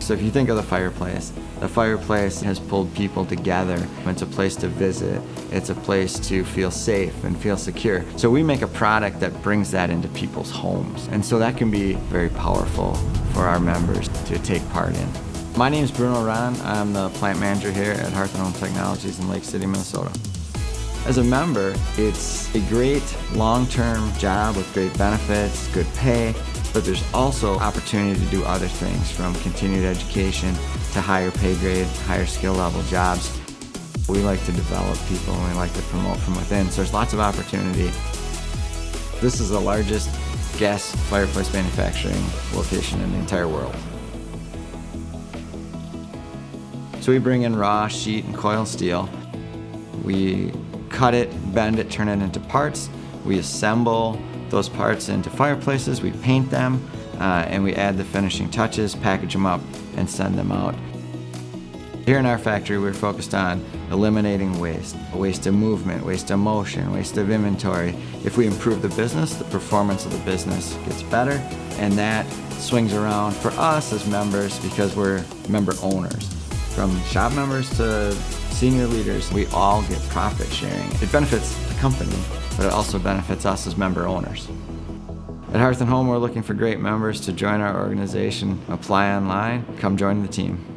So if you think of the fireplace has pulled people together. It's a place to visit. It's a place to feel safe and feel secure. So we make a product that brings that into people's homes. And so that can be very powerful for our members to take part in. My name is Bruno Ron. I'm the plant manager here at Hearth and Home Technologies in Lake City, Minnesota. As a member, it's a great long-term job with great benefits, good pay, but there's also opportunity to do other things, from continued education to higher pay grade, higher skill level jobs. We like to develop people and we like to promote from within, so there's lots of opportunity. This is the largest gas fireplace manufacturing location in the entire world. So we bring in raw sheet and coil steel. We cut it, bend it, turn it into parts. We assemble those parts into fireplaces, we paint them, and we add the finishing touches, package them up, and send them out. Here in our factory, we're focused on eliminating waste. Waste of movement, waste of motion, waste of inventory. If we improve the business, the performance of the business gets better, and that swings around for us as members because we're member owners. From shop members to senior leaders, we all get profit sharing. It benefits the company, but it also benefits us as member owners. At Hearth and Home, we're looking for great members to join our organization. Apply online, come join the team.